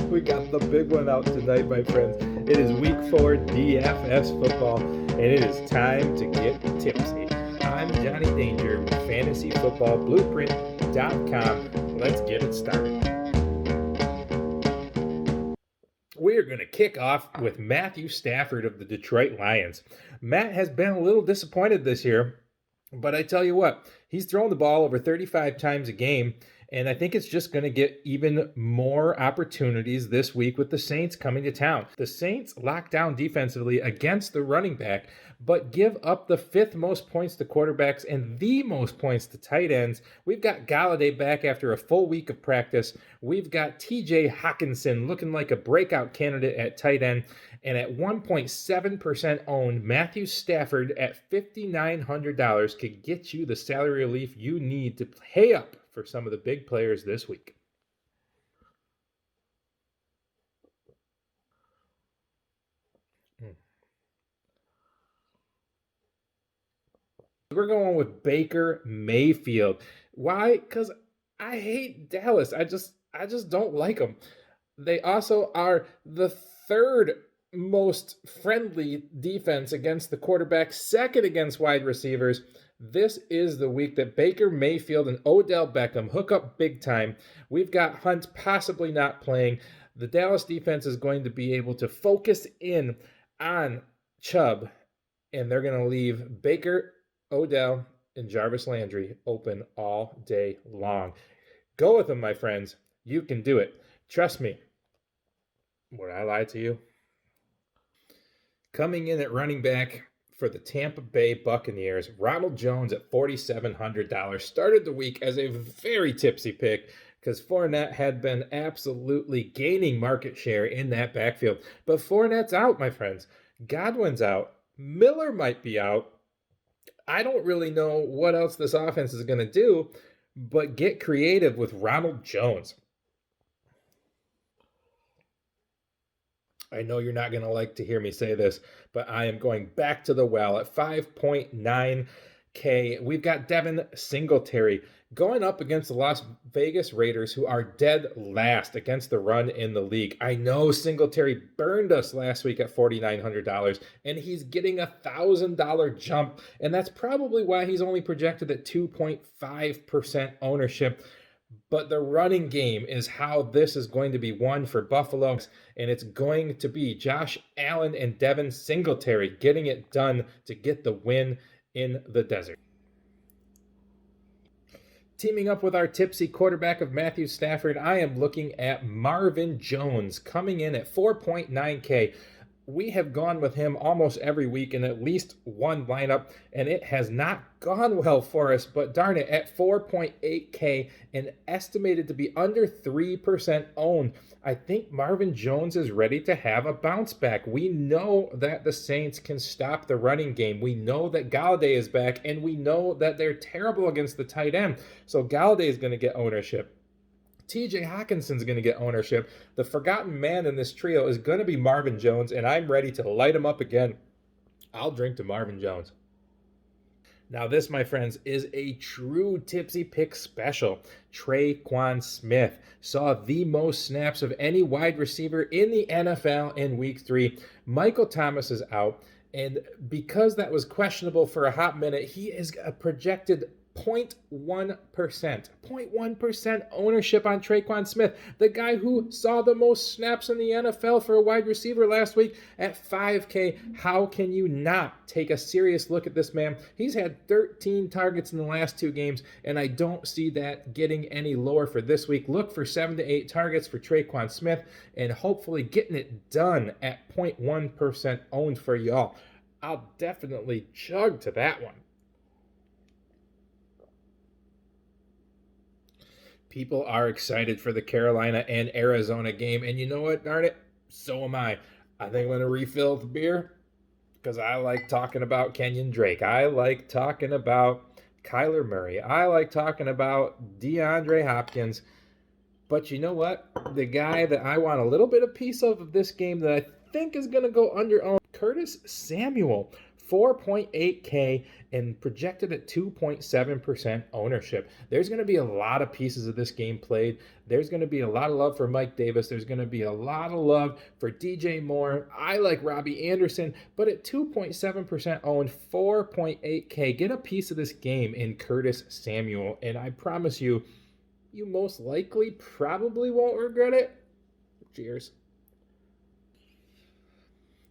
We got the big one out tonight, my friends. It is week 4 DFS football, and it is time to get tipsy. I'm Johnny Danger with FantasyFootballBlueprint.com. Let's get it started. We are going to kick off with Matthew Stafford of the Detroit Lions. Matt has been a little disappointed this year, but I tell you what, he's thrown the ball over 35 times a game, and I think it's just going to get even more opportunities this week with the Saints coming to town. The Saints lock down defensively against the running back, but give up the 5th most points to quarterbacks and the most points to tight ends. We've got Golladay back after a full week of practice. We've got TJ Hockenson looking like a breakout candidate at tight end. And at 1.7% owned, Matthew Stafford at $5,900 could get you the salary relief you need to pay up for some of the big players this week. We're going with Baker Mayfield. Why? Because I hate Dallas. I just don't like them. They also are the 3rd most friendly defense against the quarterback, 2nd against wide receivers. This is the week that Baker Mayfield and Odell Beckham hook up big time. We've got Hunt possibly not playing. The Dallas defense is going to be able to focus in on Chubb, and they're going to leave Baker, Odell, and Jarvis Landry open all day long. Go with them, my friends. You can do it. Trust me. Would I lie to you? Coming in at running back for the Tampa Bay Buccaneers, Ronald Jones at $4,700 started the week as a very tipsy pick because Fournette had been absolutely gaining market share in that backfield. But Fournette's out, my friends. Godwin's out. Miller might be out. I don't really know what else this offense is going to do, but get creative with Ronald Jones. I know you're not going to like to hear me say this, but I am going back to the well at 5.9K. We've got Devin Singletary going up against the Las Vegas Raiders, who are dead last against the run in the league. I know Singletary burned us last week at $4,900, and he's getting $1,000 jump, and that's probably why he's only projected at 2.5% ownership. But the running game is how this is going to be won for Buffalo, and it's going to be Josh Allen and Devin Singletary getting it done to get the win in the desert. Teaming up with our tipsy quarterback of Matthew Stafford, I am looking at Marvin Jones coming in at 4.9K. We have gone with him almost every week in at least one lineup, and it has not gone well for us, but darn it, at 4.8K and estimated to be under 3% owned, I think Marvin Jones is ready to have a bounce back. We know that the Saints can stop the running game. We know that Golladay is back, and we know that they're terrible against the tight end, so Golladay is going to get ownership. TJ Hockenson's going to get ownership. The forgotten man in this trio is going to be Marvin Jones, and I'm ready to light him up again. I'll drink to Marvin Jones. Now this, my friends, is a true tipsy pick special. Tre'Quan Smith saw the most snaps of any wide receiver in the NFL in week 3. Michael Thomas is out, and because that was questionable for a hot minute, he is a projected 0.1% ownership on Tre'Quan Smith, the guy who saw the most snaps in the NFL for a wide receiver last week at 5K. How can you not take a serious look at this man? He's had 13 targets in the last 2 games, and I don't see that getting any lower for this week. Look for 7 to 8 targets for Tre'Quan Smith, and hopefully getting it done at 0.1% owned for y'all. I'll definitely chug to that one. People are excited for the Carolina and Arizona game, and you know what, darn it, so am I. I think I'm going to refill the beer because I like talking about Kenyon Drake. I like talking about Kyler Murray. I like talking about DeAndre Hopkins. But you know what? The guy that I want a little bit of piece of this game that I think is going to go under owned, Curtis Samuel. 4.8K and projected at 2.7% ownership. There's going to be a lot of pieces of this game played. There's going to be a lot of love for Mike Davis. There's going to be a lot of love for DJ Moore. I like Robbie Anderson, but at 2.7% owned, 4.8K, get a piece of this game in Curtis Samuel. And I promise you, you most likely probably won't regret it. Cheers.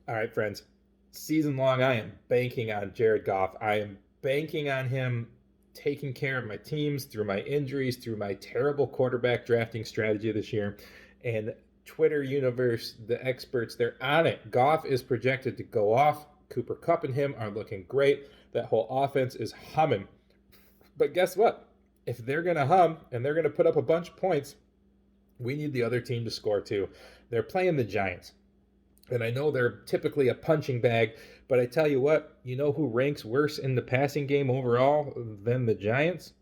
All right, friends. Season long, I am banking on Jared Goff. I am banking on him taking care of my teams through my injuries, through my terrible quarterback drafting strategy this year. And Twitter universe, the experts, they're on it. Goff is projected to go off. Cooper Kupp and him are looking great. That whole offense is humming. But guess what? If they're going to hum and they're going to put up a bunch of points, we need the other team to score too. They're playing the Giants. And I know they're typically a punching bag, but I tell you what, you know who ranks worse in the passing game overall than the Giants?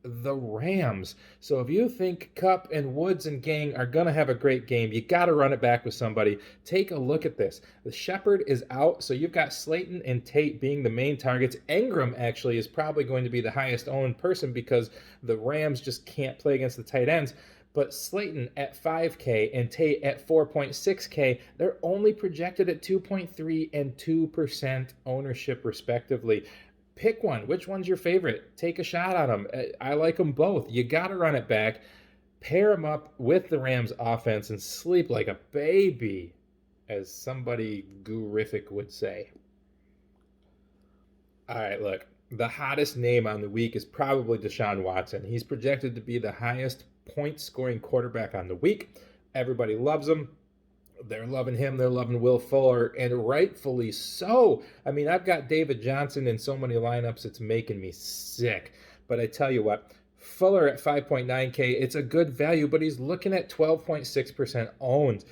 The Rams. So if you think Kupp and Woods and gang are going to have a great game, you got to run it back with somebody. Take a look at this. The Shepherd is out, so you've got Slayton and Tate being the main targets. Engram actually is probably going to be the highest owned person because the Rams just can't play against the tight ends. But Slayton at 5K and Tate at 4.6K, they're only projected at 2.3 and 2% ownership respectively. Pick one. Which one's your favorite? Take a shot at them. I like them both. You got to run it back. Pair them up with the Rams offense and sleep like a baby, as somebody gurific would say. All right, look. The hottest name on the week is probably Deshaun Watson. He's projected to be the highest point-scoring quarterback on the week. Everybody loves him. They're loving him. They're loving Will Fuller, and rightfully so. I mean, I've got David Johnson in so many lineups, it's making me sick. But I tell you what, Fuller at 5.9K, it's a good value, but he's looking at 12.6% owned.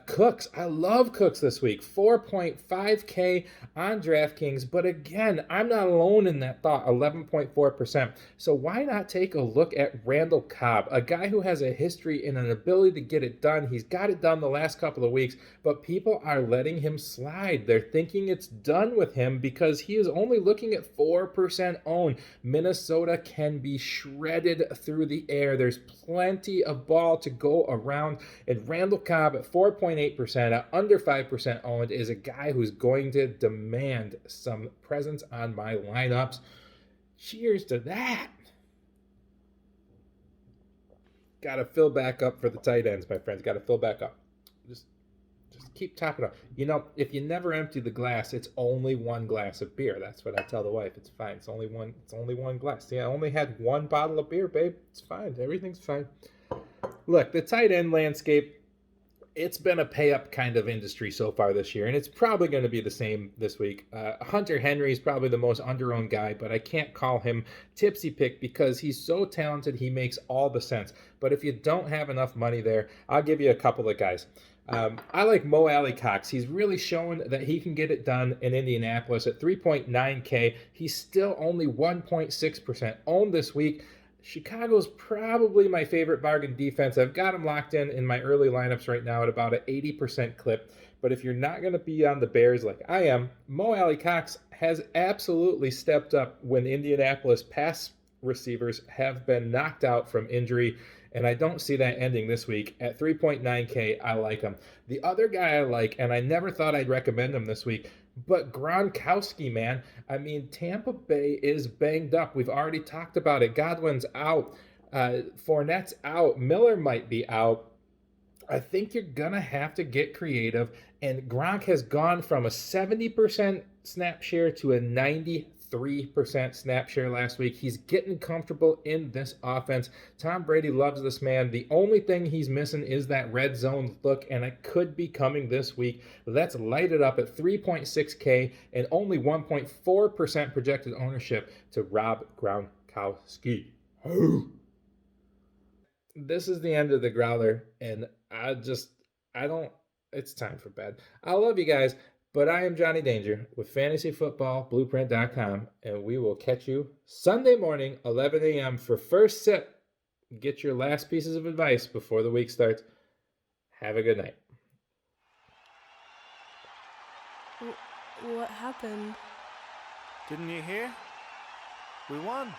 Cooks, I love Cooks this week, 4.5K on DraftKings, but again, I'm not alone in that thought, 11.4%. So why not take a look at Randall Cobb, a guy who has a history and an ability to get it done. He's got it done the last couple of weeks, but people are letting him slide. They're thinking it's done with him because he is only looking at 4% owned. Minnesota can be shredded through the air. There's plenty of ball to go around, and Randall Cobb at 4.8%, at under 5% owned, is a guy who's going to demand some presence on my lineups. Cheers to that. Got to fill back up for the tight ends, my friends. Got to fill back up. Just keep topping up. You know, if you never empty the glass, it's only one glass of beer. That's what I tell the wife. It's fine. It's only one glass. See, I only had one bottle of beer, babe. It's fine. Everything's fine. Look, the tight end landscape, it's been a pay-up kind of industry so far this year, and it's probably going to be the same this week. Hunter Henry is probably the most under-owned guy, but I can't call him Tipsy pick because he's so talented, he makes all the sense. But if you don't have enough money there, I'll give you a couple of guys. I like Alie-Cox. He's really shown that he can get it done in Indianapolis at 3.9K. He's still only 1.6% owned this week. Chicago's probably my favorite bargain defense. I've got them locked in my early lineups right now at about an 80% clip. But if you're not going to be on the Bears like I am, Alie-Cox has absolutely stepped up when Indianapolis pass receivers have been knocked out from injury. And I don't see that ending this week. At 3.9K, I like him. The other guy I like, and I never thought I'd recommend him this week, but Gronkowski, man. I mean, Tampa Bay is banged up. We've already talked about it. Godwin's out. Fournette's out. Miller might be out. I think you're going to have to get creative. And Gronk has gone from a 70% snap share to a 93% snap share last week. He's getting comfortable in this offense. Tom Brady loves this man. The only thing he's missing is that red zone look, and it could be coming this week. Let's light it up at 3.6K and only 1.4% projected ownership to Rob Gronkowski. This is the end of the growler, and it's time for bed. I love you guys. But I am Johnny Danger with FantasyFootballBlueprint.com, and we will catch you Sunday morning, 11 a.m. for First Sip. Get your last pieces of advice before the week starts. Have a good night. What happened? Didn't you hear? We won.